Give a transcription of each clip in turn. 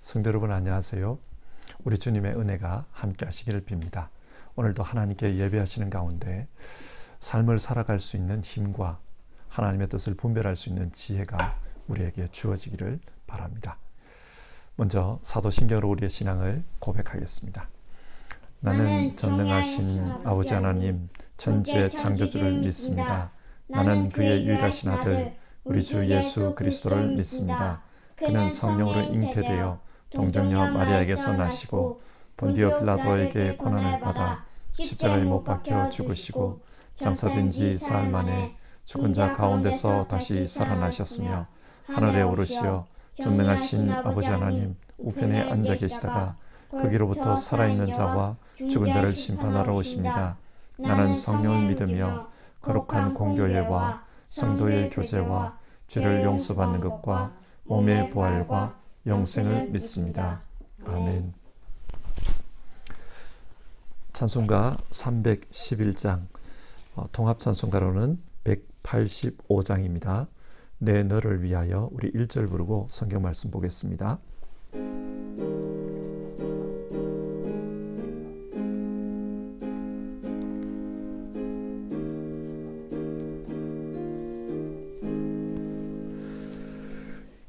성도 여러분 안녕하세요. 우리 주님의 은혜가 함께 하시기를 빕니다. 오늘도 하나님께 예배하시는 가운데 삶을 살아갈 수 있는 힘과 하나님의 뜻을 분별할 수 있는 지혜가 우리에게 주어지기를 바랍니다. 먼저 사도신경으로 우리의 신앙을 고백하겠습니다. 나는 전능하신 아버지 하나님 천지의 창조주를 믿습니다. 나는 그의 유일하신 아들 우리 주 예수 그리스도를 믿습니다. 그는 성령으로 잉태되어 동정녀 마리아에게서 나시고 본디오 빌라도에게 고난을 받아 십자가에 못 박혀 죽으시고 장사된 지 사흘 만에 죽은 자 가운데서 다시 살아나셨으며 하늘에 오르시어 전능하신 아버지 하나님 우편에 앉아 계시다가 거기로부터 살아있는 자와 죽은 자를 심판하러 오십니다. 나는 성령을 믿으며 거룩한 공교회와 성도의 교제와 죄를 용서받는 것과 몸의 부활과 영생을 믿습니다. 아멘. 찬송가 311장, 통합찬송가로는 185장입니다. 내 너를 위하여 우리 1절 부르고 성경 말씀 보겠습니다.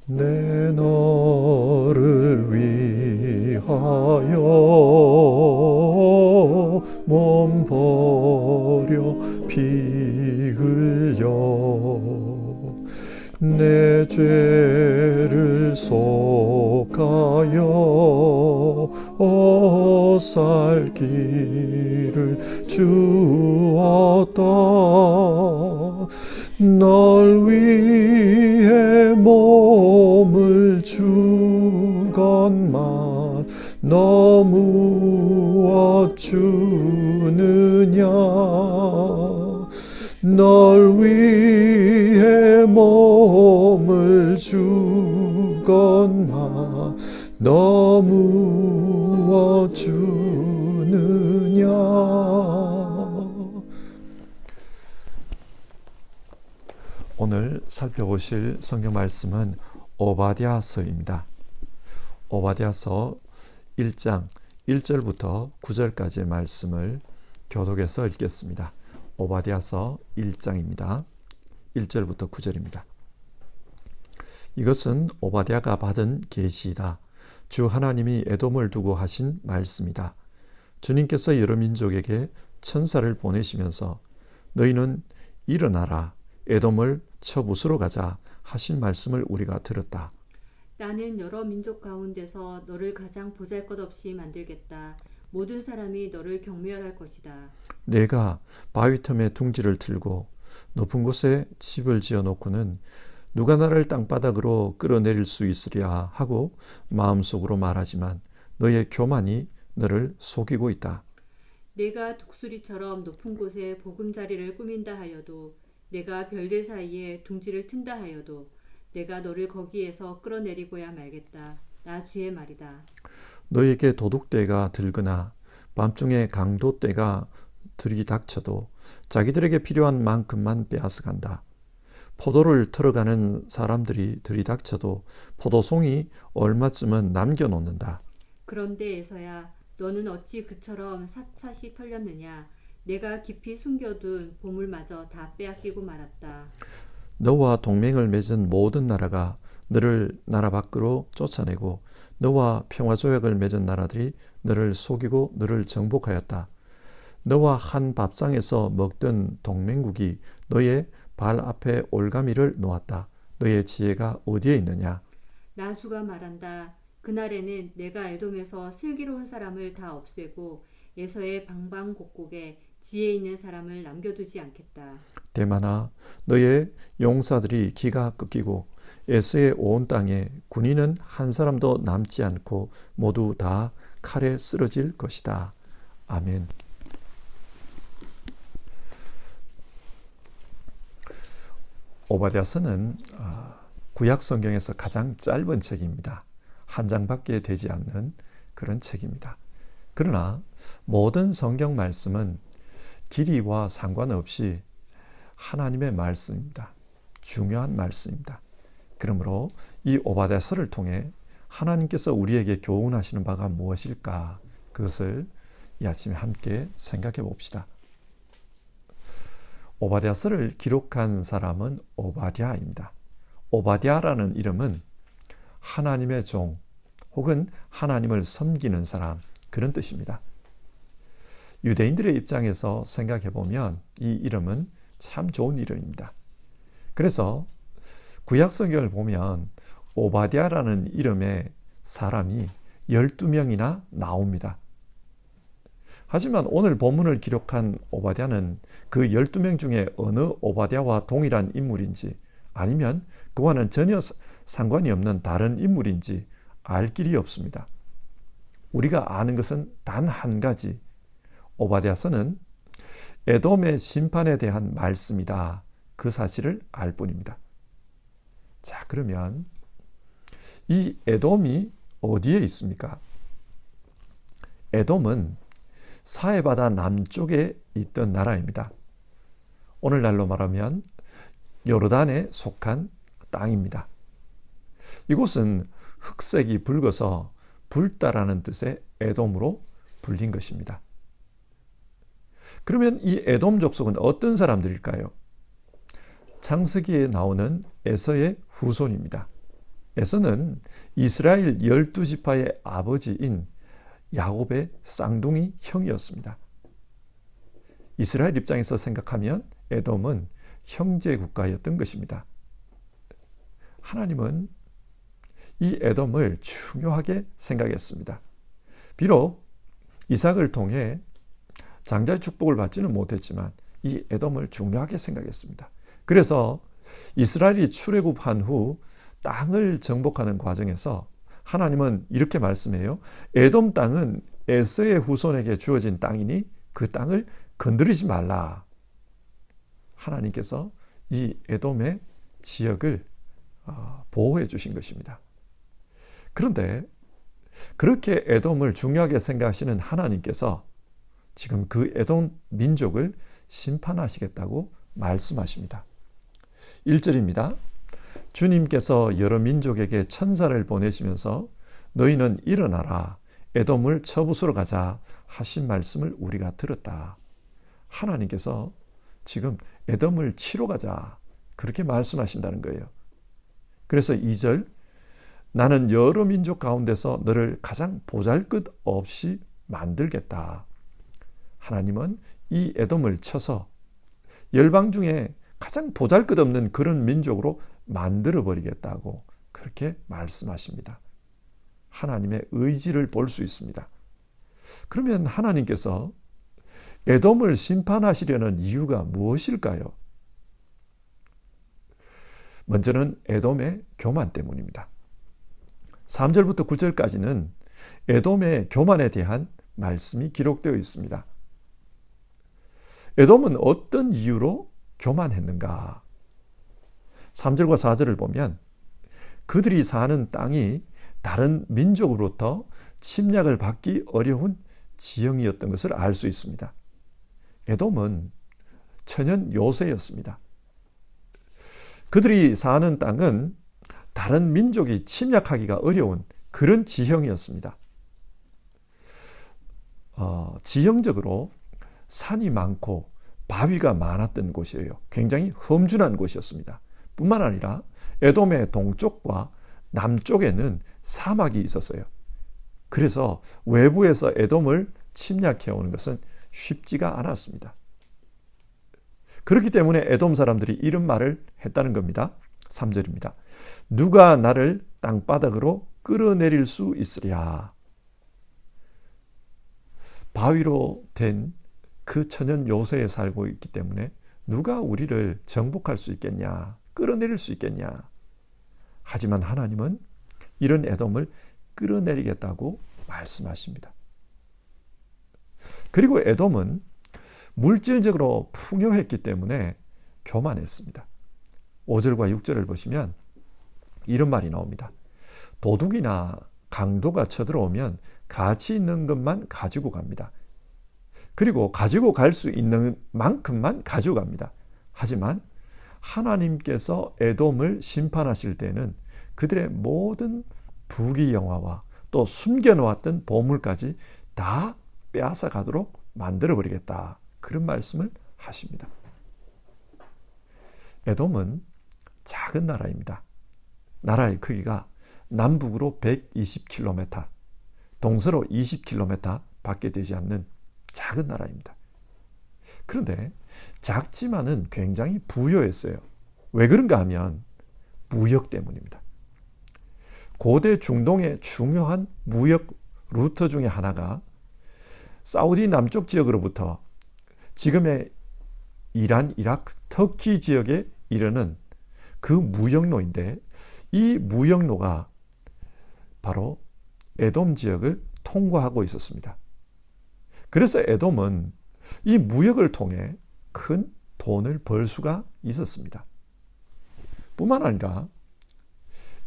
내 너를 위하여 몸 버려 피 흘려 내 죄를 속하여 살 길을 주었다. 널 위해 몸을 주건만 너무 어주느냐. 널 위해 몸을 주건만 너무 어주느냐. 오늘 살펴보실 성경 말씀은 오바댜서입니다. 오바댜서 1장 1절부터 9절까지의 말씀을 교독해서 읽겠습니다. 오바댜서 1장입니다. 1절부터 9절입니다. 이것은 오바댜가 받은 계시이다. 주 하나님이 에돔을 두고 하신 말씀이다. 주님께서 여러 민족에게 천사를 보내시면서 너희는 일어나라 에돔을 쳐 부수러 가자 하신 말씀을 우리가 들었다. 나는 여러 민족 가운데서 너를 가장 보잘것없이 만들겠다. 모든 사람이 너를 경멸할 것이다. 내가 바위 틈에 둥지를 틀고 높은 곳에 집을 지어놓고는 누가 나를 땅바닥으로 끌어내릴 수 있으랴 하고 마음속으로 말하지만 너의 교만이 너를 속이고 있다. 내가 독수리처럼 높은 곳에 보금자리를 꾸민다 하여도 내가 별들 사이에 둥지를 튼다 하여도 내가 너를 거기에서 끌어내리고야 말겠다. 나 주의 말이다. 너에게 도둑대가 들거나 밤중에 강도떼가 들이닥쳐도 자기들에게 필요한 만큼만 빼앗아간다. 포도를 털어가는 사람들이 들이닥쳐도 포도송이 얼마쯤은 남겨놓는다. 그런데 에서야 너는 어찌 그처럼 샅샅이 털렸느냐. 내가 깊이 숨겨둔 보물마저 다 빼앗기고 말았다. 너와 동맹을 맺은 모든 나라가 너를 나라 밖으로 쫓아내고 너와 평화조약을 맺은 나라들이 너를 속이고 너를 정복하였다. 너와 한 밥상에서 먹던 동맹국이 너의 발 앞에 올가미를 놓았다. 너의 지혜가 어디에 있느냐? 나수가 말한다. 그날에는 내가 에돔에서 슬기로운 사람을 다 없애고 에서의 방방곡곡에 지혜 있는 사람을 남겨두지 않겠다. 대만아, 너의 용사들이 기가 꺾이고 에서의 온 땅에 군인은 한 사람도 남지 않고 모두 다 칼에 쓰러질 것이다. 아멘. 오바댜서는 구약 성경에서 가장 짧은 책입니다. 한 장밖에 되지 않는 그런 책입니다. 그러나 모든 성경 말씀은 길이와 상관없이 하나님의 말씀입니다. 중요한 말씀입니다. 그러므로 이 오바댜서를 통해 하나님께서 우리에게 교훈하시는 바가 무엇일까? 그것을 이 아침에 함께 생각해 봅시다. 오바댜서를 기록한 사람은 오바댜입니다. 오바댜라는 이름은 하나님의 종 혹은 하나님을 섬기는 사람, 그런 뜻입니다. 유대인들의 입장에서 생각해 보면 이 이름은 참 좋은 이름입니다. 그래서 구약 성경을 보면 오바댜라는 이름의 사람이 12명이나 나옵니다. 하지만 오늘 본문을 기록한 오바댜는 그 12명 중에 어느 오바댜와 동일한 인물인지 아니면 그와는 전혀 상관이 없는 다른 인물인지 알 길이 없습니다. 우리가 아는 것은 단 한 가지, 오바댜서는 에돔의 심판에 대한 말씀이다. 그 사실을 알 뿐입니다. 자, 그러면 이 에돔이 어디에 있습니까? 에돔은 사해바다 남쪽에 있던 나라입니다. 오늘날로 말하면 요르단에 속한 땅입니다. 이곳은 흑색이 붉어서 붉다라는 뜻의 에돔으로 불린 것입니다. 그러면 이 에돔 족속은 어떤 사람들일까요? 창세기에 나오는 에서의 후손입니다. 에서는 이스라엘 12지파의 아버지인 야곱의 쌍둥이 형이었습니다. 이스라엘 입장에서 생각하면 에돔은 형제 국가였던 것입니다. 하나님은 이 에돔을 중요하게 생각했습니다. 비록 이삭을 통해 장자의 축복을 받지는 못했지만 이 에돔을 중요하게 생각했습니다. 그래서 이스라엘이 출애굽한 후 땅을 정복하는 과정에서 하나님은 이렇게 말씀해요. 에돔 땅은 에서의 후손에게 주어진 땅이니 그 땅을 건드리지 말라. 하나님께서 이 에돔의 지역을 보호해 주신 것입니다. 그런데 그렇게 에돔을 중요하게 생각하시는 하나님께서 지금 그 에돔 민족을 심판하시겠다고 말씀하십니다. 1절입니다. 주님께서 여러 민족에게 천사를 보내시면서 너희는 일어나라 에돔을 쳐부수러 가자 하신 말씀을 우리가 들었다. 하나님께서 지금 에돔을 치러 가자 그렇게 말씀하신다는 거예요. 그래서 2절 나는 여러 민족 가운데서 너를 가장 보잘것없이 만들겠다. 하나님은 이 에돔을 쳐서 열방 중에 가장 보잘것없는 그런 민족으로 만들어버리겠다고 그렇게 말씀하십니다. 하나님의 의지를 볼 수 있습니다. 그러면 하나님께서 에돔을 심판하시려는 이유가 무엇일까요? 먼저는 에돔의 교만 때문입니다. 3절부터 9절까지는 에돔의 교만에 대한 말씀이 기록되어 있습니다. 에돔은 어떤 이유로 교만했는가? 3절과 4절을 보면 그들이 사는 땅이 다른 민족으로부터 침략을 받기 어려운 지형이었던 것을 알 수 있습니다. 에돔은 천연 요새였습니다. 그들이 사는 땅은 다른 민족이 침략하기가 어려운 그런 지형이었습니다. 지형적으로 산이 많고 바위가 많았던 곳이에요. 굉장히 험준한 곳이었습니다. 뿐만 아니라 에돔의 동쪽과 남쪽에는 사막이 있었어요. 그래서 외부에서 에돔을 침략해오는 것은 쉽지가 않았습니다. 그렇기 때문에 에돔 사람들이 이런 말을 했다는 겁니다. 3절입니다. 누가 나를 땅바닥으로 끌어내릴 수 있으랴. 바위로 된 그 천연 요새에 살고 있기 때문에 누가 우리를 정복할 수 있겠냐, 끌어내릴 수 있겠냐. 하지만 하나님은 이런 에돔을 끌어내리겠다고 말씀하십니다. 그리고 에돔은 물질적으로 풍요했기 때문에 교만했습니다. 5절과 6절을 보시면 이런 말이 나옵니다. 도둑이나 강도가 쳐들어오면 가치 있는 것만 가지고 갑니다. 그리고 가지고 갈 수 있는 만큼만 가지고 갑니다. 하지만 하나님께서 에돔을 심판하실 때는 그들의 모든 부귀영화와 또 숨겨놓았던 보물까지 다 빼앗아 가도록 만들어버리겠다. 그런 말씀을 하십니다. 에돔은 작은 나라입니다. 나라의 크기가 남북으로 120km, 동서로 20km 밖에 되지 않는 작은 나라입니다. 그런데 작지만은 굉장히 부유했어요. 왜 그런가 하면 무역 때문입니다. 고대 중동의 중요한 무역 루트 중에 하나가 사우디 남쪽 지역으로부터 지금의 이란, 이라크, 터키 지역에 이르는 그 무역로인데, 이 무역로가 바로 에돔 지역을 통과하고 있었습니다. 그래서 에돔은 이 무역을 통해 큰 돈을 벌 수가 있었습니다. 뿐만 아니라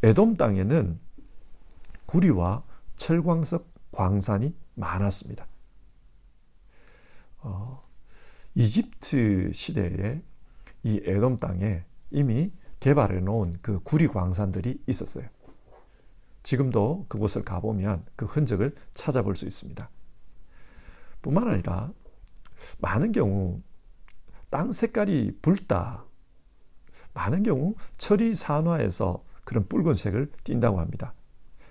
에돔 땅에는 구리와 철광석 광산이 많았습니다. 이집트 시대에 이 에돔 땅에 이미 개발해 놓은 그 구리 광산들이 있었어요. 지금도 그곳을 가보면 그 흔적을 찾아볼 수 있습니다. 뿐만 아니라 많은 경우 땅 색깔이 붉다, 많은 경우 철이 산화해서 그런 붉은색을 띈다고 합니다.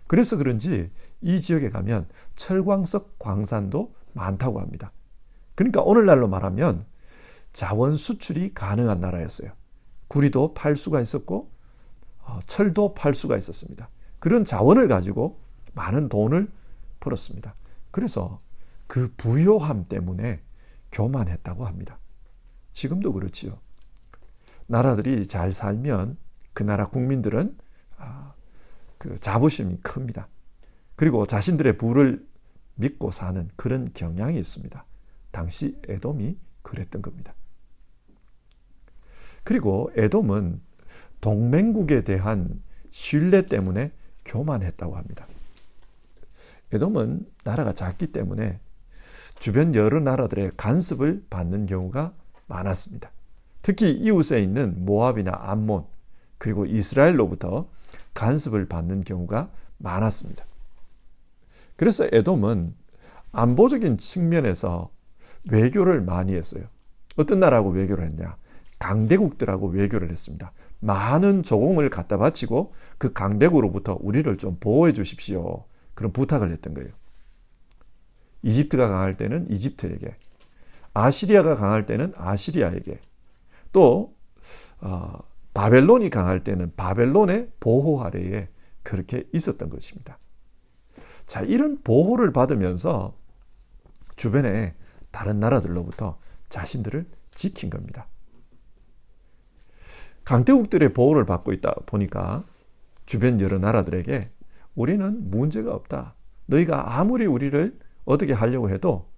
그래서 그런지 이 지역에 가면 철광석 광산도 많다고 합니다. 그러니까 오늘날로 말하면 자원 수출이 가능한 나라였어요. 구리도 팔 수가 있었고 철도 팔 수가 있었습니다. 그런 자원을 가지고 많은 돈을 벌었습니다. 그래서 그 부요함 때문에 교만했다고 합니다. 지금도 그렇지요. 나라들이 잘 살면 그 나라 국민들은 그 자부심이 큽니다. 그리고 자신들의 부를 믿고 사는 그런 경향이 있습니다. 당시 에돔이 그랬던 겁니다. 그리고 에돔은 동맹국에 대한 신뢰 때문에 교만했다고 합니다. 에돔은 나라가 작기 때문에 주변 여러 나라들의 간섭을 받는 경우가 많았습니다. 특히 이웃에 있는 모압이나 암몬, 그리고 이스라엘로부터 간섭을 받는 경우가 많았습니다. 그래서 에돔은 안보적인 측면에서 외교를 많이 했어요. 어떤 나라하고 외교를 했냐? 강대국들하고 외교를 했습니다. 많은 조공을 갖다 바치고 그 강대국으로부터 우리를 좀 보호해 주십시오. 그런 부탁을 했던 거예요. 이집트가 강할 때는 이집트에게, 아시리아가 강할 때는 아시리아에게, 또 바벨론이 강할 때는 바벨론의 보호 아래에 그렇게 있었던 것입니다. 자, 이런 보호를 받으면서 주변에 다른 나라들로부터 자신들을 지킨 겁니다. 강대국들의 보호를 받고 있다 보니까 주변 여러 나라들에게 우리는 문제가 없다. 너희가 아무리 우리를 어떻게 하려고 해도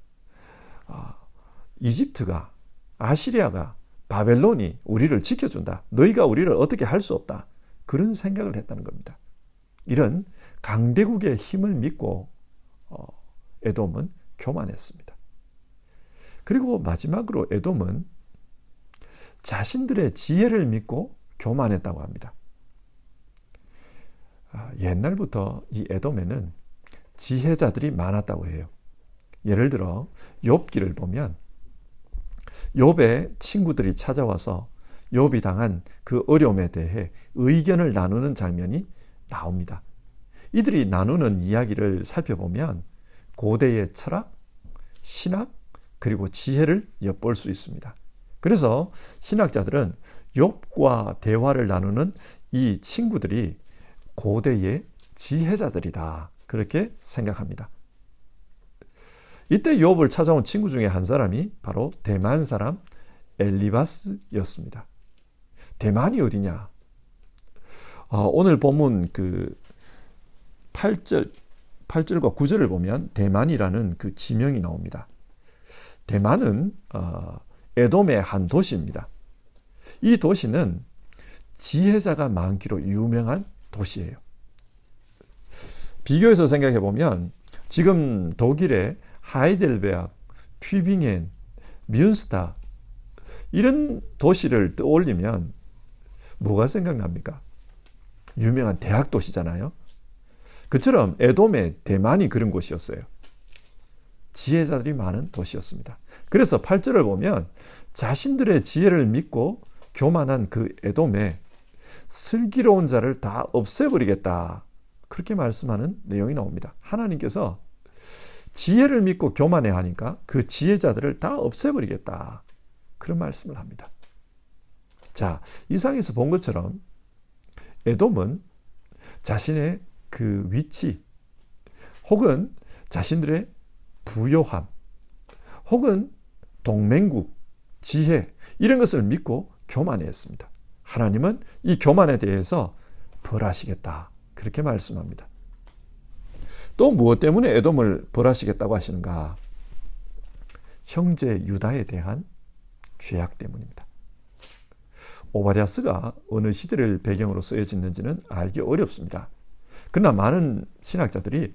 이집트가, 아시리아가, 바벨론이 우리를 지켜준다. 너희가 우리를 어떻게 할 수 없다. 그런 생각을 했다는 겁니다. 이런 강대국의 힘을 믿고 에돔은 교만했습니다. 그리고 마지막으로 에돔은 자신들의 지혜를 믿고 교만했다고 합니다. 옛날부터 이 에돔에는 지혜자들이 많았다고 해요. 예를 들어 욥기를 보면 욥의 친구들이 찾아와서 욥이 당한 그 어려움에 대해 의견을 나누는 장면이 나옵니다. 이들이 나누는 이야기를 살펴보면 고대의 철학, 신학, 그리고 지혜를 엿볼 수 있습니다. 그래서 신학자들은 욥과 대화를 나누는 이 친구들이 고대의 지혜자들이다. 그렇게 생각합니다. 이때 욥을 찾아온 친구 중에 한 사람이 바로 대만 사람 엘리바스였습니다. 대만이 어디냐? 오늘 본문 그 8절과 9절을 보면 대만이라는 그 지명이 나옵니다. 대만은 에돔의 한 도시입니다. 이 도시는 지혜자가 많기로 유명한 도시예요. 비교해서 생각해 보면 지금 독일의 하이델베르크, 튜빙겐, 뮌스터 이런 도시를 떠올리면 뭐가 생각납니까? 유명한 대학 도시잖아요. 그처럼 에돔의 대만이 그런 곳이었어요. 지혜자들이 많은 도시였습니다. 그래서 8절을 보면 자신들의 지혜를 믿고 교만한 그 에돔에 슬기로운 자를 다 없애버리겠다. 그렇게 말씀하는 내용이 나옵니다. 하나님께서 지혜를 믿고 교만해 하니까 그 지혜자들을 다 없애버리겠다. 그런 말씀을 합니다. 자, 이상에서 본 것처럼 에돔은 자신의 그 위치 혹은 자신들의 부요함 혹은 동맹국, 지혜 이런 것을 믿고 교만했습니다. 하나님은 이 교만에 대해서 벌하시겠다. 그렇게 말씀합니다. 또 무엇 때문에 에돔을 벌하시겠다고 하시는가? 형제 유다에 대한 죄악 때문입니다. 오바댜스가 어느 시대를 배경으로 쓰여졌는지는 알기 어렵습니다. 그러나 많은 신학자들이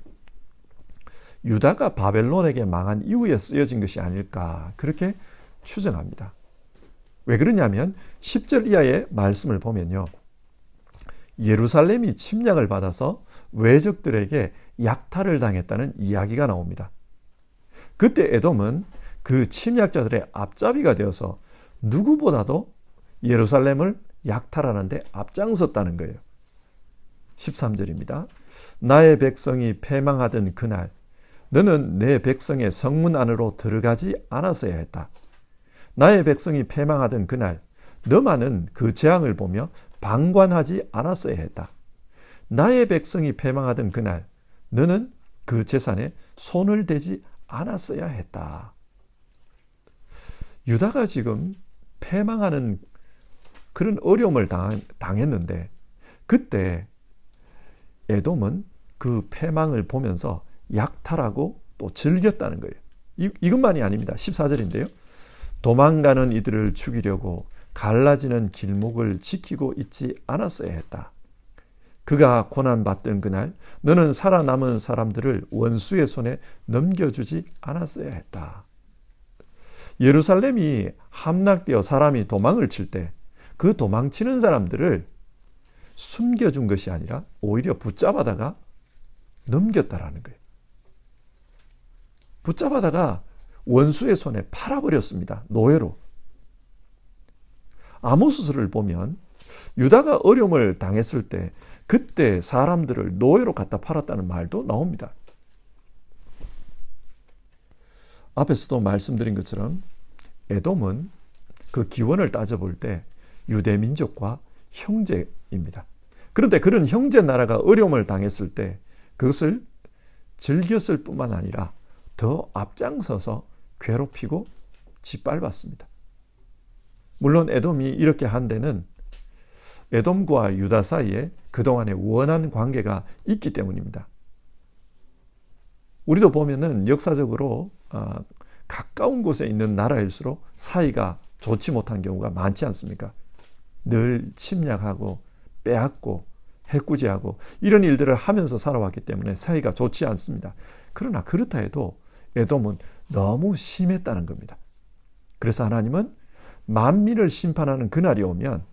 유다가 바벨론에게 망한 이후에 쓰여진 것이 아닐까 그렇게 추정합니다. 왜 그러냐면 10절 이하의 말씀을 보면요. 예루살렘이 침략을 받아서 외적들에게 약탈을 당했다는 이야기가 나옵니다. 그때 에돔은 그 침략자들의 앞잡이가 되어서 누구보다도 예루살렘을 약탈하는데 앞장섰다는 거예요. 13절입니다. 나의 백성이 패망하던 그날 너는 내 백성의 성문 안으로 들어가지 않았어야 했다. 나의 백성이 패망하던 그날 너만은 그 재앙을 보며 방관하지 않았어야 했다. 나의 백성이 패망하던 그날 너는 그 재산에 손을 대지 않았어야 했다. 유다가 지금 패망하는 그런 어려움을 당했는데 그때 에돔은 그 패망을 보면서 약탈하고 또 즐겼다는 거예요. 이것만이 아닙니다. 14절인데요. 도망가는 이들을 죽이려고 갈라지는 길목을 지키고 있지 않았어야 했다. 그가 고난받던 그날 너는 살아남은 사람들을 원수의 손에 넘겨주지 않았어야 했다. 예루살렘이 함락되어 사람이 도망을 칠 때 그 도망치는 사람들을 숨겨준 것이 아니라 오히려 붙잡아다가 넘겼다라는 거예요. 붙잡아다가 원수의 손에 팔아버렸습니다. 노예로. 아모스서를 보면 유다가 어려움을 당했을 때 그때 사람들을 노예로 갖다 팔았다는 말도 나옵니다. 앞에서도 말씀드린 것처럼 에돔은 그 기원을 따져볼 때 유대 민족과 형제입니다. 그런데 그런 형제 나라가 어려움을 당했을 때 그것을 즐겼을 뿐만 아니라 더 앞장서서 괴롭히고 짓밟았습니다. 물론 에돔이 이렇게 한 데는 에돔과 유다 사이에 그동안의 원한 관계가 있기 때문입니다. 우리도 보면은 역사적으로 가까운 곳에 있는 나라일수록 사이가 좋지 못한 경우가 많지 않습니까? 늘 침략하고 빼앗고 해코지하고 이런 일들을 하면서 살아왔기 때문에 사이가 좋지 않습니다. 그러나 그렇다 해도 에돔은 너무 심했다는 겁니다. 그래서 하나님은 만민을 심판하는 그날이 오면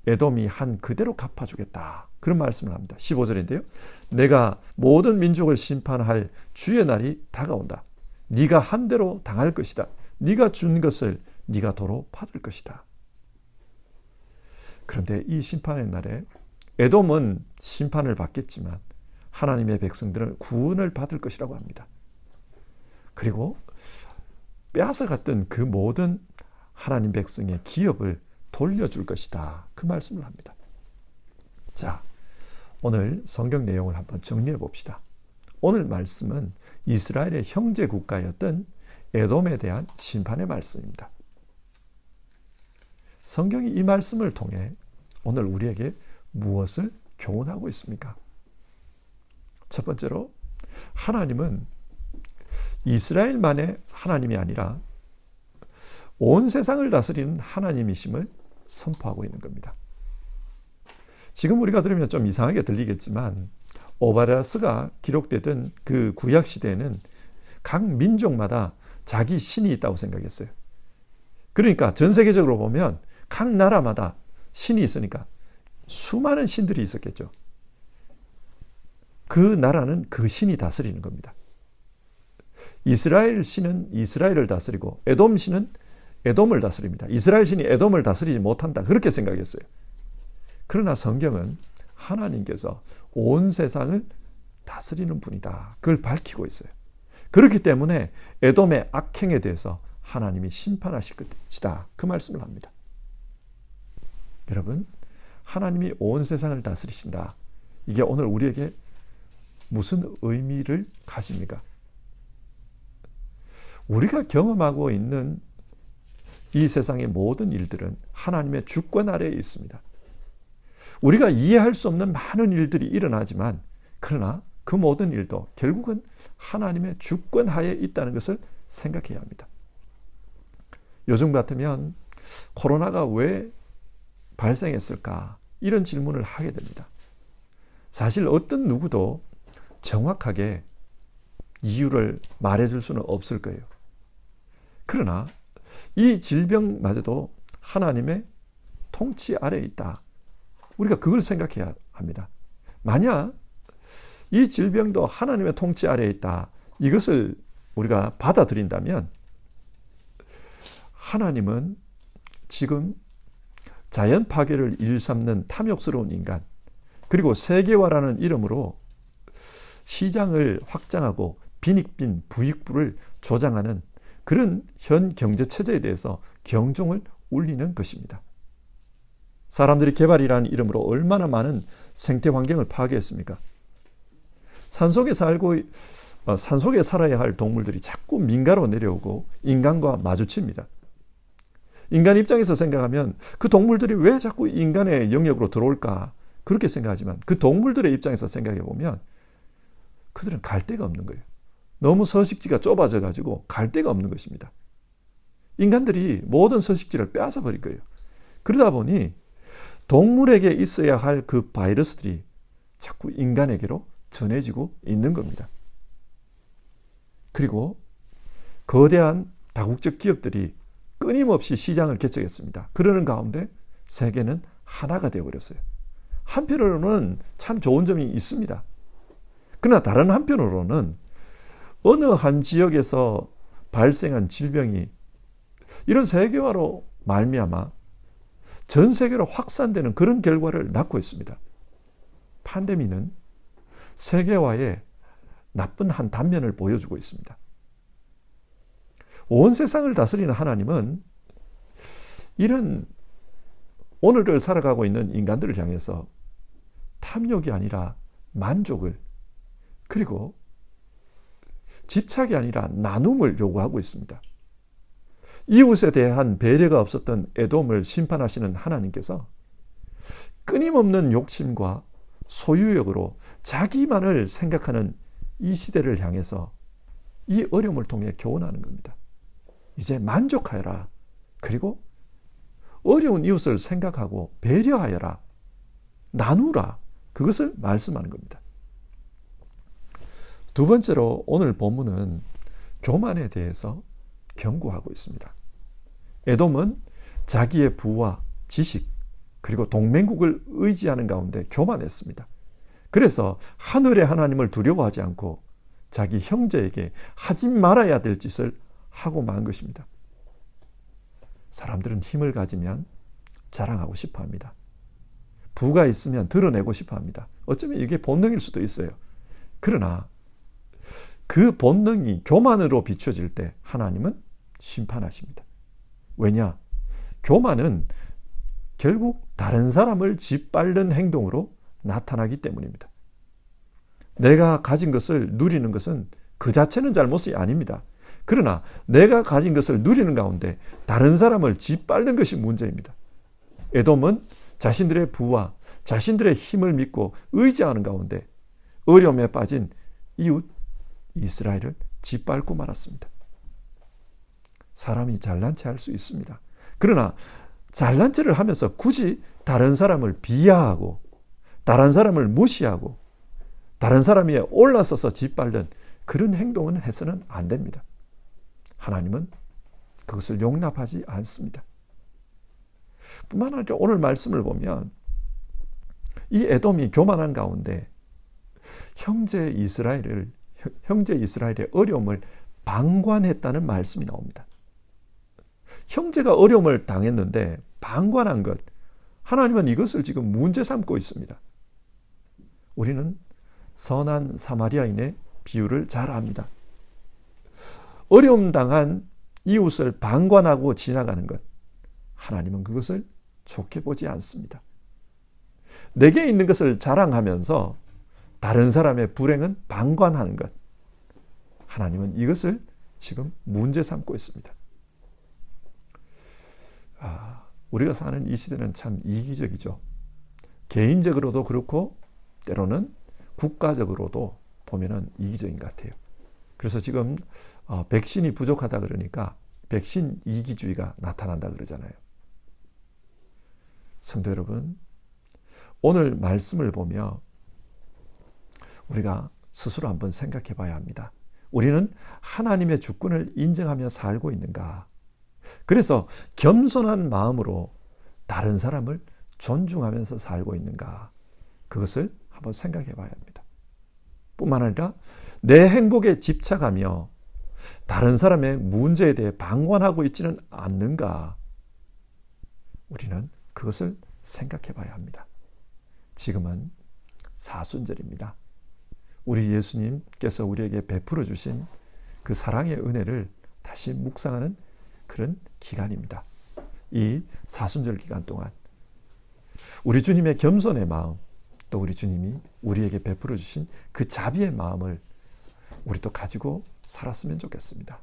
에돔이 한 그대로 갚아주겠다. 그런 말씀을 합니다. 15절인데요. 내가 모든 민족을 심판할 주의 날이 다가온다. 네가 한 대로 당할 것이다. 네가 준 것을 네가 도로 받을 것이다. 그런데 이 심판의 날에 에돔은 심판을 받겠지만 하나님의 백성들은 구원을 받을 것이라고 합니다. 그리고 빼앗아갔던 그 모든 하나님 백성의 기업을 돌려줄 것이다. 그 말씀을 합니다. 자, 오늘 성경 내용을 한번 정리해 봅시다. 오늘 말씀은 이스라엘의 형제 국가였던 에돔에 대한 심판의 말씀입니다. 성경이 이 말씀을 통해 오늘 우리에게 무엇을 교훈하고 있습니까? 첫 번째로 하나님은 이스라엘만의 하나님이 아니라 온 세상을 다스리는 하나님이심을 선포하고 있는 겁니다. 지금 우리가 들으면 좀 이상하게 들리겠지만 오바댜스가 기록되던 그 구약 시대에는 각 민족마다 자기 신이 있다고 생각했어요. 그러니까 전 세계적으로 보면 각 나라마다 신이 있으니까 수많은 신들이 있었겠죠. 그 나라는 그 신이 다스리는 겁니다. 이스라엘 신은 이스라엘을 다스리고 에돔 신은 에돔을 다스립니다. 이스라엘 신이 에돔을 다스리지 못한다. 그렇게 생각했어요. 그러나 성경은 하나님께서 온 세상을 다스리는 분이다. 그걸 밝히고 있어요. 그렇기 때문에 에돔의 악행에 대해서 하나님이 심판하실 것이다. 그 말씀을 합니다. 여러분, 하나님이 온 세상을 다스리신다. 이게 오늘 우리에게 무슨 의미를 가집니까? 우리가 경험하고 있는 이 세상의 모든 일들은 하나님의 주권 아래에 있습니다. 우리가 이해할 수 없는 많은 일들이 일어나지만 그러나 그 모든 일도 결국은 하나님의 주권 하에 있다는 것을 생각해야 합니다. 요즘 같으면 코로나가 왜 발생했을까? 이런 질문을 하게 됩니다. 사실 어떤 누구도 정확하게 이유를 말해줄 수는 없을 거예요. 그러나 이 질병마저도 하나님의 통치 아래에 있다. 우리가 그걸 생각해야 합니다. 만약 이 질병도 하나님의 통치 아래에 있다. 이것을 우리가 받아들인다면 하나님은 지금 자연 파괴를 일삼는 탐욕스러운 인간, 그리고 세계화라는 이름으로 시장을 확장하고 빈익빈 부익부를 조장하는 그런 현 경제체제에 대해서 경종을 울리는 것입니다. 사람들이 개발이라는 이름으로 얼마나 많은 생태 환경을 파괴했습니까? 산속에 살아야 할 동물들이 자꾸 민가로 내려오고 인간과 마주칩니다. 인간 입장에서 생각하면 그 동물들이 왜 자꾸 인간의 영역으로 들어올까? 그렇게 생각하지만 그 동물들의 입장에서 생각해 보면 그들은 갈 데가 없는 거예요. 너무 서식지가 좁아져 가지고 갈 데가 없는 것입니다. 인간들이 모든 서식지를 빼앗아 버릴 거예요. 그러다 보니 동물에게 있어야 할 그 바이러스들이 자꾸 인간에게로 전해지고 있는 겁니다. 그리고 거대한 다국적 기업들이 끊임없이 시장을 개척했습니다. 그러는 가운데 세계는 하나가 되어버렸어요. 한편으로는 참 좋은 점이 있습니다. 그러나 다른 한편으로는 어느 한 지역에서 발생한 질병이 이런 세계화로 말미암아 전 세계로 확산되는 그런 결과를 낳고 있습니다. 팬데믹은 세계화의 나쁜 한 단면을 보여주고 있습니다. 온 세상을 다스리는 하나님은 이런 오늘을 살아가고 있는 인간들을 향해서 탐욕이 아니라 만족을, 그리고 집착이 아니라 나눔을 요구하고 있습니다. 이웃에 대한 배려가 없었던 에돔을 심판하시는 하나님께서 끊임없는 욕심과 소유욕으로 자기만을 생각하는 이 시대를 향해서 이 어려움을 통해 교훈하는 겁니다. 이제 만족하여라. 그리고 어려운 이웃을 생각하고 배려하여라. 나누라. 그것을 말씀하는 겁니다. 두 번째로 오늘 본문은 교만에 대해서 경고하고 있습니다. 에돔은 자기의 부와 지식 그리고 동맹국을 의지하는 가운데 교만했습니다. 그래서 하늘의 하나님을 두려워하지 않고 자기 형제에게 하지 말아야 될 짓을 하고 만 것입니다. 사람들은 힘을 가지면 자랑하고 싶어 합니다. 부가 있으면 드러내고 싶어 합니다. 어쩌면 이게 본능일 수도 있어요. 그러나 그 본능이 교만으로 비춰질 때 하나님은 심판하십니다. 왜냐? 교만은 결국 다른 사람을 짓밟는 행동으로 나타나기 때문입니다. 내가 가진 것을 누리는 것은 그 자체는 잘못이 아닙니다. 그러나 내가 가진 것을 누리는 가운데 다른 사람을 짓밟는 것이 문제입니다. 에돔은 자신들의 부와 자신들의 힘을 믿고 의지하는 가운데 어려움에 빠진 이웃 이스라엘을 짓밟고 말았습니다. 사람이 잘난 체 할 수 있습니다. 그러나 잘난 체를 하면서 굳이 다른 사람을 비하하고 다른 사람을 무시하고 다른 사람 위에 올라서서 짓밟는 그런 행동은 해서는 안 됩니다. 하나님은 그것을 용납하지 않습니다. 뿐만 아니라 오늘 말씀을 보면 이 에돔이 교만한 가운데 형제 이스라엘의 어려움을 방관했다는 말씀이 나옵니다. 형제가 어려움을 당했는데 방관한 것, 하나님은 이것을 지금 문제 삼고 있습니다. 우리는 선한 사마리아인의 비유를 잘 압니다. 어려움 당한 이웃을 방관하고 지나가는 것, 하나님은 그것을 좋게 보지 않습니다. 내게 있는 것을 자랑하면서 다른 사람의 불행은 방관하는 것, 하나님은 이것을 지금 문제 삼고 있습니다. 우리가 사는 이 시대는 참 이기적이죠. 개인적으로도 그렇고 때로는 국가적으로도 보면은 이기적인 것 같아요. 그래서 지금 백신이 부족하다 그러니까 백신 이기주의가 나타난다 그러잖아요. 성도 여러분, 오늘 말씀을 보며 우리가 스스로 한번 생각해 봐야 합니다. 우리는 하나님의 주권을 인정하며 살고 있는가? 그래서 겸손한 마음으로 다른 사람을 존중하면서 살고 있는가? 그것을 한번 생각해 봐야 합니다. 뿐만 아니라 내 행복에 집착하며 다른 사람의 문제에 대해 방관하고 있지는 않는가? 우리는 그것을 생각해 봐야 합니다. 지금은 사순절입니다. 우리 예수님께서 우리에게 베풀어 주신 그 사랑의 은혜를 다시 묵상하는 그런 기간입니다. 이 사순절 기간 동안 우리 주님의 겸손의 마음, 또 우리 주님이 우리에게 베풀어 주신 그 자비의 마음을 우리도 가지고 살았으면 좋겠습니다.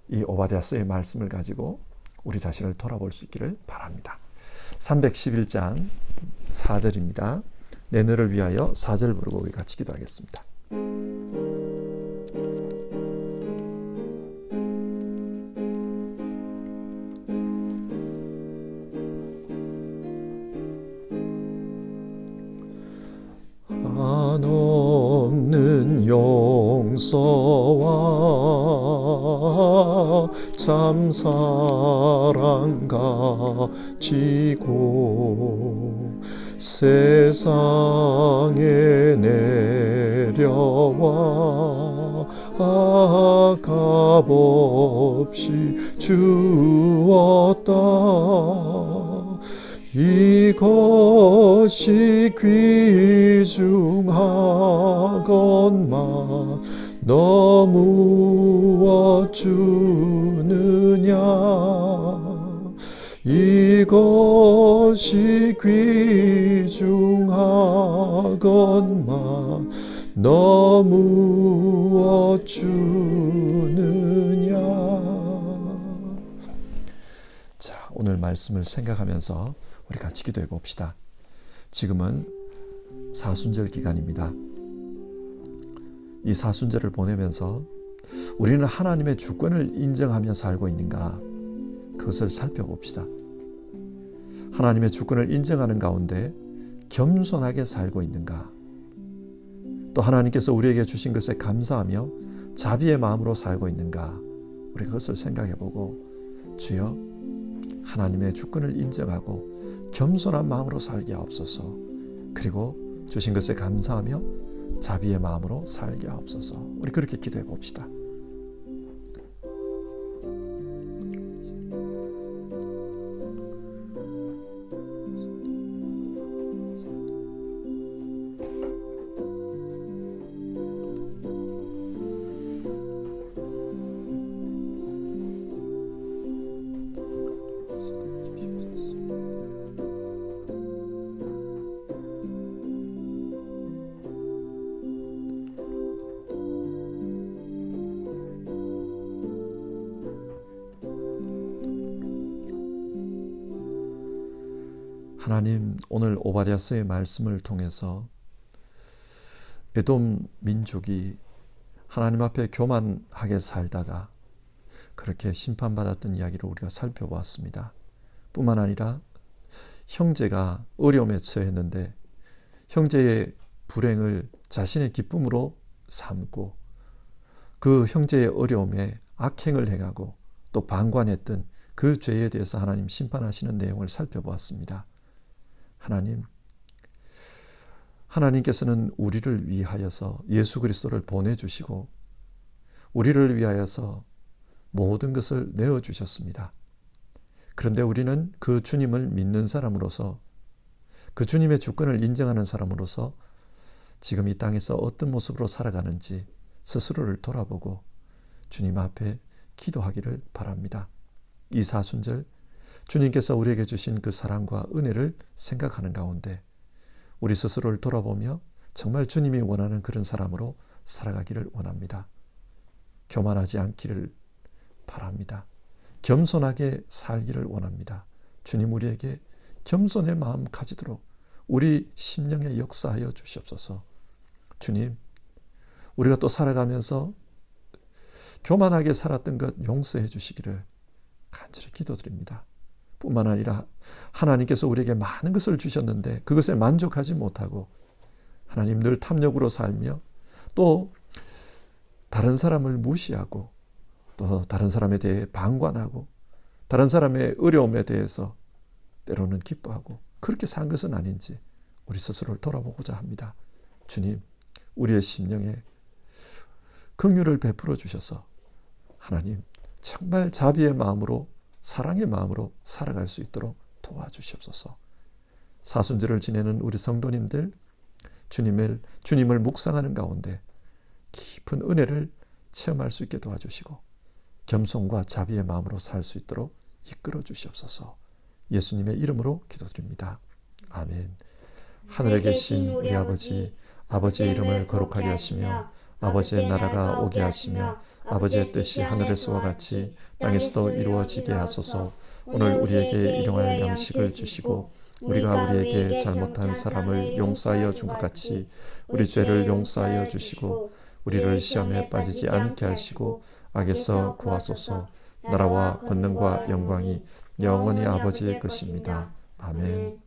이 오바댜서의 말씀을 가지고 우리 자신을 돌아볼 수 있기를 바랍니다. 311장 4절입니다. 내 너를 위하여 4절 부르고 우리 같이 기도하겠습니다. 한없는 용서와 참 사랑 가지고 세상에 내려와 값없이 주었다. 이것이 귀중하건만 너무 주느냐. 이것이 귀중하건만 너무 주느냐. 자, 오늘 말씀을 생각하면서 우리 같이 기도해 봅시다. 지금은 사순절 기간입니다. 이 사순절을 보내면서 우리는 하나님의 주권을 인정하며 살고 있는가? 그것을 살펴봅시다. 하나님의 주권을 인정하는 가운데 겸손하게 살고 있는가? 또 하나님께서 우리에게 주신 것에 감사하며 자비의 마음으로 살고 있는가? 우리 그것을 생각해보고 주여 하나님의 주권을 인정하고 겸손한 마음으로 살게 하옵소서. 그리고 주신 것에 감사하며 자비의 마음으로 살게 하옵소서. 우리 그렇게 기도해 봅시다. 하나님, 오늘 오바댜서의 말씀을 통해서 에돔 민족이 하나님 앞에 교만하게 살다가 그렇게 심판받았던 이야기를 우리가 살펴보았습니다. 뿐만 아니라 형제가 어려움에 처했는데 형제의 불행을 자신의 기쁨으로 삼고 그 형제의 어려움에 악행을 행하고 또 방관했던 그 죄에 대해서 하나님 심판하시는 내용을 살펴보았습니다. 하나님, 하나님께서는 우리를 위하여서 예수 그리스도를 보내주시고 우리를 위하여서 모든 것을 내어주셨습니다. 그런데 우리는 그 주님을 믿는 사람으로서 그 주님의 주권을 인정하는 사람으로서 지금 이 땅에서 어떤 모습으로 살아가는지 스스로를 돌아보고 주님 앞에 기도하기를 바랍니다. 이 사순절 주님께서 우리에게 주신 그 사랑과 은혜를 생각하는 가운데 우리 스스로를 돌아보며 정말 주님이 원하는 그런 사람으로 살아가기를 원합니다. 교만하지 않기를 바랍니다. 겸손하게 살기를 원합니다. 주님 우리에게 겸손의 마음 가지도록 우리 심령에 역사하여 주시옵소서. 주님, 우리가 또 살아가면서 교만하게 살았던 것 용서해 주시기를 간절히 기도드립니다. 뿐만 아니라 하나님께서 우리에게 많은 것을 주셨는데 그것에 만족하지 못하고 하나님 늘 탐욕으로 살며 또 다른 사람을 무시하고 또 다른 사람에 대해 방관하고 다른 사람의 어려움에 대해서 때로는 기뻐하고 그렇게 산 것은 아닌지 우리 스스로를 돌아보고자 합니다. 주님, 우리의 심령에 긍휼을 베풀어 주셔서 하나님 정말 자비의 마음으로 사랑의 마음으로 살아갈 수 있도록 도와주시옵소서. 사순절을 지내는 우리 성도님들 주님을 묵상하는 가운데 깊은 은혜를 체험할 수 있게 도와주시고 겸손과 자비의 마음으로 살 수 있도록 이끌어 주시옵소서. 예수님의 이름으로 기도드립니다. 아멘. 하늘에 계신 우리 아버지, 아버지의 이름을 거룩하게 하시며 아버지의 나라가 오게 하시며 아버지의 뜻이 하늘에서와 같이 땅에서도 이루어지게 하소서. 오늘 우리에게 일용할 양식을 주시고 우리가 우리에게 잘못한 사람을 용서하여 준 것 같이 우리 죄를 용서하여 주시고 우리를 시험에 빠지지 않게 하시고 악에서 구하소서. 나라와 권능과 영광이 영원히 아버지의 것입니다. 아멘.